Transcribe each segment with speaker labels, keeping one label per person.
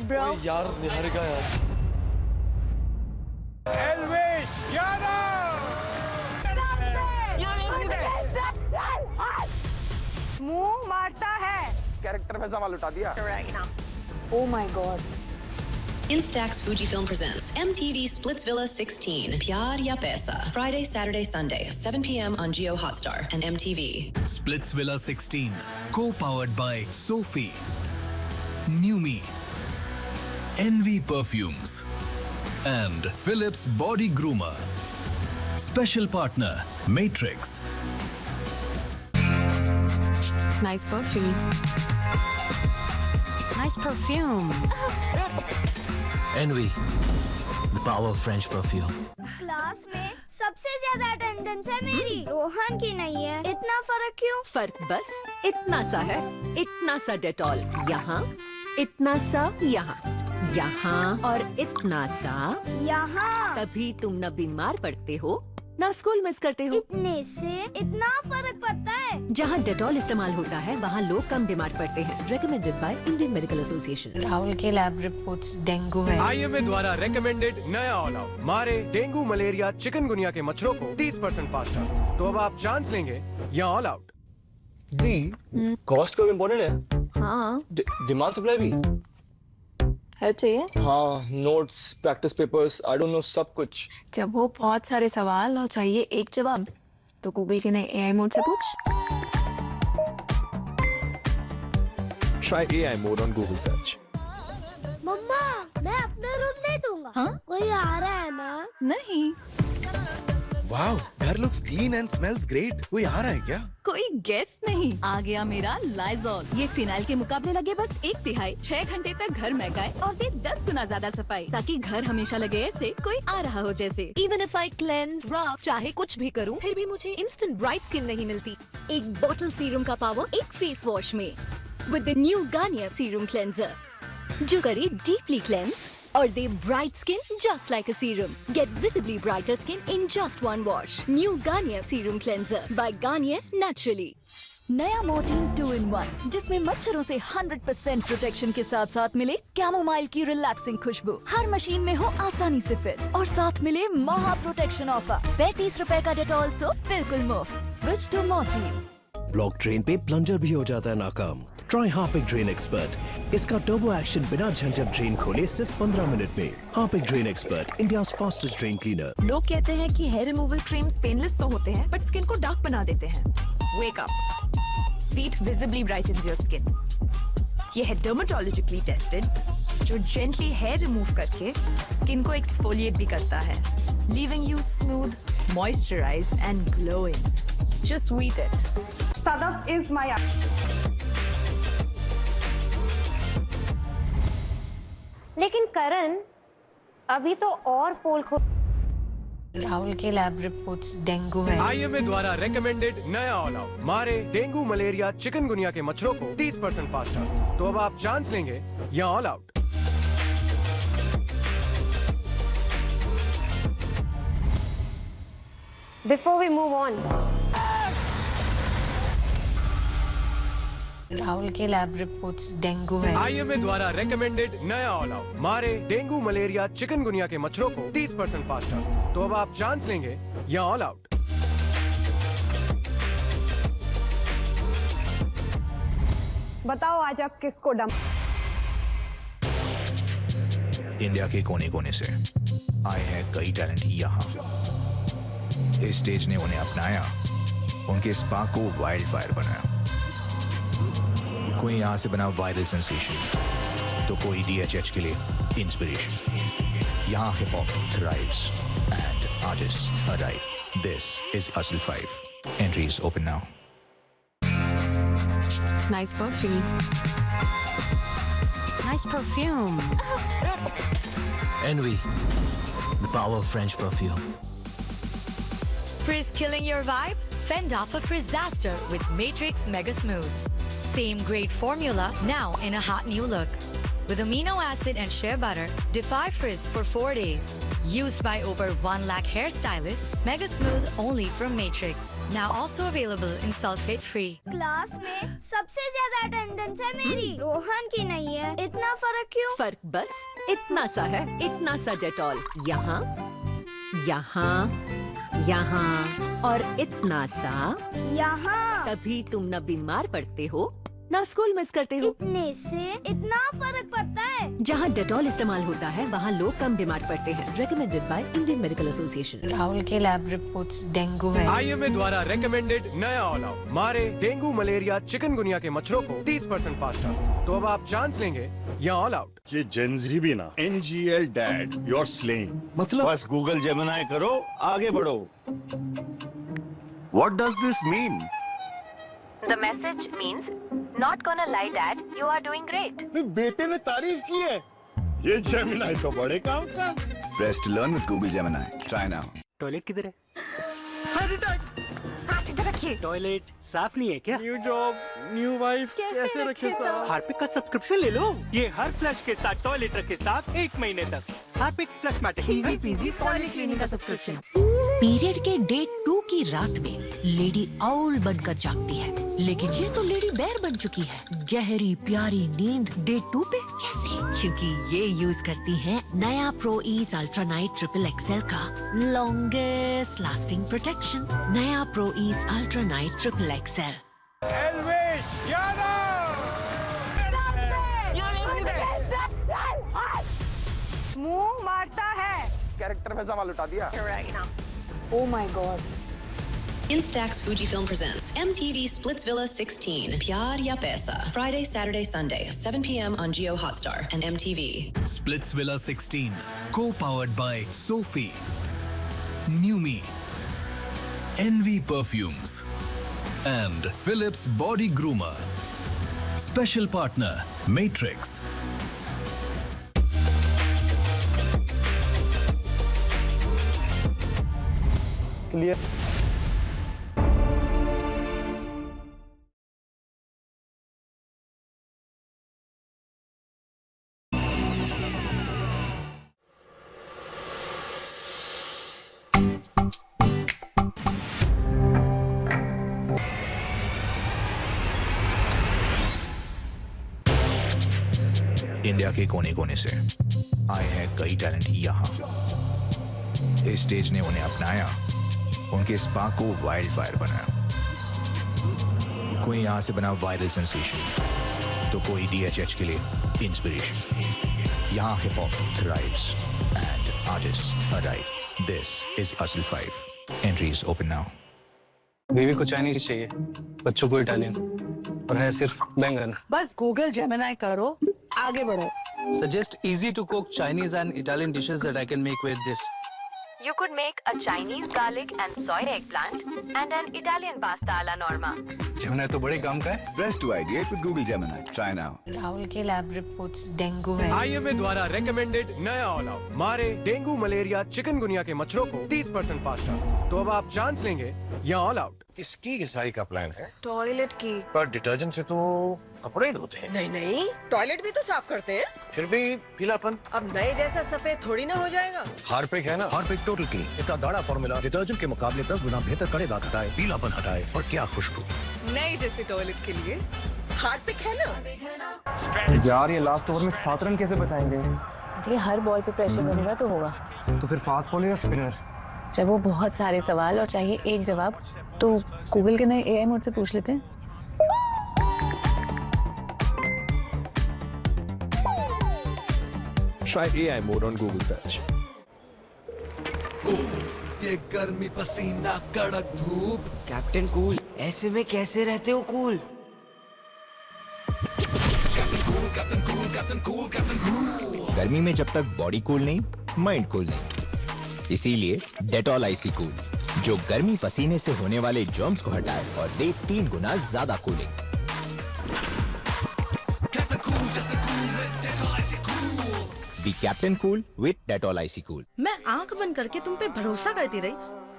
Speaker 1: bro.
Speaker 2: यार निहारिका यार।
Speaker 3: एल्विश यादव।
Speaker 1: मुंह मारता है।
Speaker 3: कैरेक्टर में सवाल उठा दिया।
Speaker 1: Oh my god.
Speaker 4: Instax Fujifilm presents MTV Splitsvilla 16, Pyar Ya Paisa. Friday, Saturday, Sunday, 7 p.m. on Geo Hotstar and MTV.
Speaker 5: Splitsvilla 16, co-powered by Sophie, Numi, Envy Perfumes, and Philips Body Groomer. Special partner, Matrix.
Speaker 1: Nice perfume. Nice perfume.
Speaker 6: Envy, the power of French perfume.
Speaker 7: Class में सबसे ज्यादा attendance है मेरी, रोहन की नहीं है। इतना फर्क क्यों?
Speaker 8: फर्क बस इतना सा है, इतना सा डेटॉल यहाँ, इतना सा यहाँ, यहाँ और इतना सा
Speaker 7: यहाँ।
Speaker 8: तभी तुम न बीमार पड़ते हो ना स्कूल मिस करते हो।
Speaker 7: इतने से इतना फर्क पड़ता है।
Speaker 8: जहाँ डेटॉल इस्तेमाल होता है वहाँ लोग कम बीमार पड़ते हैं। Recommended by Indian medical association.
Speaker 1: Rahul के लैब रिपोर्ट्स डेंगू है।
Speaker 3: आईएमए द्वारा रेकमेंडेड नया ऑल आउट मारे डेंगू, मलेरिया, चिकनगुनिया के मच्छरों को 30% फास्टर। तो अब आप चांस लेंगे या ऑल आउट।
Speaker 2: दी कॉस्ट का इम्पोर्टेंट है।
Speaker 1: हाँ।
Speaker 2: डिमांड सप्लाई भी।
Speaker 1: हेल्प चाहिए?
Speaker 2: हाँ, notes, practice papers, I don't know, सब कुछ।
Speaker 1: जब वो बहुत सारे सवाल और चाहिए एक जवाब, तो गूगल के नए AI मोड से पूछ।
Speaker 2: Try AI mode on Google search.
Speaker 7: मम्मा, मैं अपना रूम नहीं दूंगा।
Speaker 8: हाँ?
Speaker 7: कोई आ रहा है ना?
Speaker 8: नहीं,
Speaker 9: वाओ, घर looks clean and smells great. कोई आ रहा है क्या?
Speaker 8: कोई गेस नहीं। आ गया मेरा लाइजॉल। ये फिनाइल के मुकाबले लगे बस 1/3। 6 घंटे तक घर महकाए और दे 10 गुना ज्यादा सफाई, ताकि घर हमेशा लगे ऐसे कोई आ रहा हो जैसे।
Speaker 10: Even if I cleanse, rub, चाहे कुछ भी करूं, फिर भी मुझे इंस्टेंट ब्राइट स्किन नहीं मिलती। एक बॉटल सीरम का पावर एक फेस वॉश में, with the new Garnier serum cleanser, जो करे डीपली क्लेंस और दे bright skin just like a serum. Get visibly brighter skin in just one wash. New Garnier serum cleanser by Garnier naturally. नया Mortein 2-in-1, जिसमें मच्छरों से 100% protection के साथ साथ मिले कैमोमाइल की रिलैक्सिंग खुशबू। हर मशीन में हो आसानी से फिट और साथ मिले महा प्रोटेक्शन ऑफर। 35 रुपए का डेटॉल सोप बिल्कुल मुफ्त। Switch to Mortein.
Speaker 5: Block drain पे प्लंजर भी हो जाता है नाकाम? Try Harpic drain expert. इसका टर्बो एक्शन बिना झंझट ड्रेन खोले सिर्फ 15 मिनट में। Harpic drain expert, India's fastest drain cleaner.
Speaker 10: लोग कहते हैं कि हेयर रिमूवल क्रीम्स पेनलेस तो होते हैं, बट स्किन को डार्क बना देते हैं। Wake up, wheat visibly brightens your skin. ये है डर्मेटोलॉजिकली टेस्टेड, जो जेंटली हेयर रिमूव करके स्किन को एक्सफोलिएट भी करता है, leaving you smooth, moisturised and glowing. Just sweet it.
Speaker 1: Sadaf is my.
Speaker 7: लेकिन करण, अभी तो और पोल खो।
Speaker 1: राहुल के लैब रिपोर्ट्स डेंगू है।
Speaker 3: आईएमए द्वारा रेकमेंडेड नया ऑल आउट मारे डेंगू, मलेरिया, चिकनगुनिया के मच्छरों को 30% फास्टर। तो अब आप चांस लेंगे या all out.
Speaker 7: Before we move on,
Speaker 1: Rahul के लैब रिपोर्ट्स डेंगू है।
Speaker 3: आईएमए द्वारा रेकमेंडेड नया ऑल आउट मारे डेंगू, मलेरिया, चिकनगुनिया के मच्छरों को 30% फास्टर। तो अब आप चांस लेंगे या ऑल आउट।
Speaker 1: बताओ आज आप किसको डम।
Speaker 9: इंडिया के कोने कोने से आए हैं कई टैलेंट यहाँ। इस स्टेज ने उन्हें अपनाया, उनके स्पार्क को वाइल्ड फायर बनाया। कोई यहाँ से बना वायरल सेंसेशन, तो कोई DHH के लिए इंस्पिरेशन। यहाँ hip hop thrives and artist arrive. This is Hustle 5. Entry is open now.
Speaker 1: Nice perfume. Nice perfume.
Speaker 6: Envy, the power of French perfume.
Speaker 10: Frizz killing your vibe? Fend off a Frizzaster with Matrix Mega Smooth. Same great formula, now in a hot new look.
Speaker 11: With amino acid and shea butter, defy frizz for 4 days. Used by over 1 lakh hairstylists, Mega Smooth only from Matrix. Now also available in sulfate-free.
Speaker 7: Class में सबसे ज्यादा attendance है मेरी, रोहन की नहीं है। इतना फर्क क्यों?
Speaker 10: फर्क बस इतना सा है, इतना सा डेटॉल। यहाँ, यहाँ, यहाँ और इतना सा
Speaker 7: यहाँ।
Speaker 10: तभी तुम न बीमार पड़ते हो ना स्कूल मिस करते हो।
Speaker 7: इतने से इतना फर्क पड़ता है।
Speaker 10: जहाँ डेटॉल इस्तेमाल होता है वहाँ लोग कम बीमार पड़ते हैं। Recommended by Indian medical association.
Speaker 1: Rahul के लैब रिपोर्ट्स डेंगू है।
Speaker 3: IMA द्वारा रेकमेंडेड नया ऑल आउट मारे डेंगू मलेरिया चिकनगुनिया के मच्छरों को 30% फास्टर। तो अब आप चांस लेंगे या ऑल आउट।
Speaker 12: ये जेंजी भी ना NGL डैड योर स्लेइंग मतलब बस गूगल जेमिनाई करो आगे बढ़ो। What does this mean?
Speaker 13: The message means, not gonna lie dad, you are doing great.
Speaker 12: बेटे ने तारीफ की है। ये जेमिनाई तो बड़े काम का।
Speaker 14: Press to learn with Google Gemini. Try now.
Speaker 15: Toilet किधर है? हाथ इधर रखिए। टॉयलेट साफ नहीं है क्या?
Speaker 3: न्यू जॉब, न्यू वाइफ, कैसे रखे साफ?
Speaker 15: हार्पिक का सब्सक्रिप्शन ले लो। ये हर फ्लश के साथ टॉयलेट रखे साफ 1 महीने तक। Harpic flush matter easy PG toilet cleaning का सब्सक्रिप्शन।
Speaker 16: पीरियड के डे 2 की रात में लेडी आउल बनकर जागती है, लेकिन ये तो लेडी बेर बन चुकी है। गहरी प्यारी नींद डे 2 पे कैसे? क्योंकि ये यूज करती है नया pro ease ultra night triple XL का लॉन्गेस्ट लास्टिंग प्रोटेक्शन। नया pro ease ultra night triple XL.
Speaker 13: मुंह मारता है।
Speaker 2: कैरेक्टर में सवाल उठा दिया।
Speaker 13: Oh my god.
Speaker 4: Instax Fujifilm presents MTV Splitsvilla 16, Pyar Ya Paisa. Friday, Saturday, Sunday, 7 p.m. on Geo Hotstar and MTV.
Speaker 5: Splitsvilla 16, co-powered by Sophie, Numi, NV Perfumes, and Philips Body Groomer. Special partner, Matrix.
Speaker 2: Clear.
Speaker 9: India के कोने कोने से आए हैं कई talent यहाँ। इस stage ने उन्हें अपनाया, उनके स्पार्क को वाइल्ड फायर बनाया। कोई यहाँ से बना वायरल सेंसेशन, तो कोई DHH के लिए इंस्पिरेशन। यहाँ hip hop thrives and artist arrive. This is असल 5। Entries open now.
Speaker 2: बीवी को चाइनीज चाहिए, बच्चों को इटालियन, और है सिर्फ बैंगन।
Speaker 13: बस गूगल जेमिनाई करो, आगे बढ़ो।
Speaker 2: Suggest easy to cook Chinese and Italian dishes that I can make with this.
Speaker 13: You could make a Chinese garlic and soy eggplant and an Italian pasta alla norma.
Speaker 2: Gemini तो बड़े काम का है।
Speaker 14: Press to ideate with Google Gemini. Try now.
Speaker 1: Rahul के lab reports dengue है।
Speaker 3: IMA द्वारा recommended नया all out मारे डेंगू मलेरिया चिकनगुनिया के मच्छरों को 30% फास्टर। तो अब आप चांस लेंगे या ऑल आउट।
Speaker 17: किसकी घिसाई का प्लान है?
Speaker 13: टॉयलेट की।
Speaker 17: पर डिटर्जेंट से तो कपड़े ही धोते हैं।
Speaker 13: नहीं नहीं, टॉयलेट भी तो साफ करते हैं।
Speaker 17: फिर भी पीलापन।
Speaker 13: अब नए जैसा सफेद थोड़ी ना हो जाएगा।
Speaker 17: हार्पिक है ना?
Speaker 5: Harpic total clean. इसका गाढ़ा फॉर्मूला डिटर्जेंट के मुकाबले 10 गुना बेहतर कड़े दाग हटाए, पीलापन हटाए और क्या खुशबू।
Speaker 13: नए जैसे टॉयलेट के लिए हार्पिक है ना।
Speaker 2: यार ये लास्ट ओवर में 7 रन कैसे बचाएंगे?
Speaker 1: ये हर बॉल पे प्रेशर बनेगा तो होगा।
Speaker 2: तो फिर फास्ट बॉलर या स्पिनर?
Speaker 1: जब वो बहुत सारे सवाल और चाहिए एक जवाब, तो गूगल के नए AI मोड से पूछ लेते हैं।
Speaker 3: Try AI mode on Google search.
Speaker 5: ये गर्मी पसीना कड़क धूप।
Speaker 6: कैप्टन कूल, ऐसे में कैसे रहते हो कूल?
Speaker 18: गर्मी में जब तक बॉडी कूल नहीं, माइंड कूल नहीं। इसीलिए डेटॉल आईसी कूल, जो गर्मी पसीने से होने वाले जर्म्स को हटाए और दे 3 गुना ज्यादा cooling. Be captain cool with Dettol icy cool.
Speaker 10: मैं आंख बंद करके तुम पे भरोसा करती रही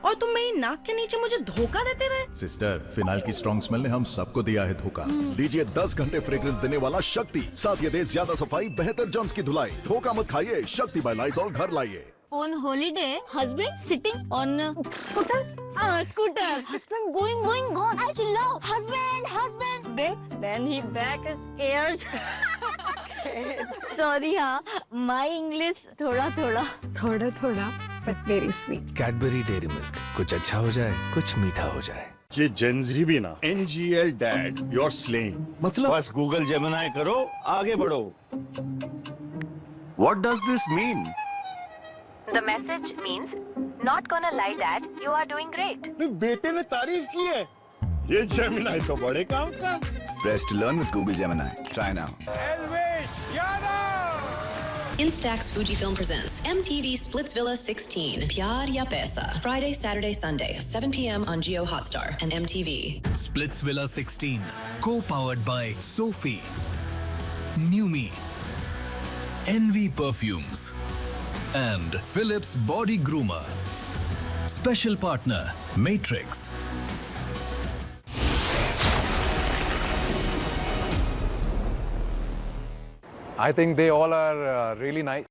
Speaker 19: और तुम मेरी नाक के नीचे मुझे धोखा देते रहे।
Speaker 20: सिस्टर, फिनाइल की स्ट्रॉन्ग स्मेल ने हम सबको दिया है धोखा। लीजिए 10 घंटे फ्रेग्रेंस देने वाला शक्ति, साथ ये दे ज्यादा सफाई, बेहतर जर्म्स की धुलाई। धोखा मत खाइए, शक्ति बाय लाइज़ॉल घर लाइए।
Speaker 8: On holiday, husband sitting on scooter. Scooter. Husband going gone. I love husband. Then he back scares. Sorry हाँ, my English थोड़ा, but very sweet.
Speaker 3: Cadbury dairy milk, कुछ अच्छा हो जाए, कुछ मीठा हो जाए।
Speaker 12: ये जेंजी भी ना NGL Dad, you're slaying. मतलब बस गूगल जेमिनाई करो, आगे बढ़ो। What does this mean?
Speaker 13: The message means, not gonna lie, Dad. You are doing great.
Speaker 12: बेटे ने तारीफ की है। ये जेमिनाई तो बड़े काम का।
Speaker 14: Press to learn with Google Gemini. Try now.
Speaker 4: Instax Fujifilm presents MTV Splitsvilla 16, Pyar Ya Paisa. Friday, Saturday, Sunday, 7 p.m. on Geo Hotstar and MTV.
Speaker 5: Splitsvilla 16, co-powered by Sophie, Numi, Envy Perfumes, and Philips Body Groomer. Special partner, Matrix.
Speaker 3: I think they all are really nice.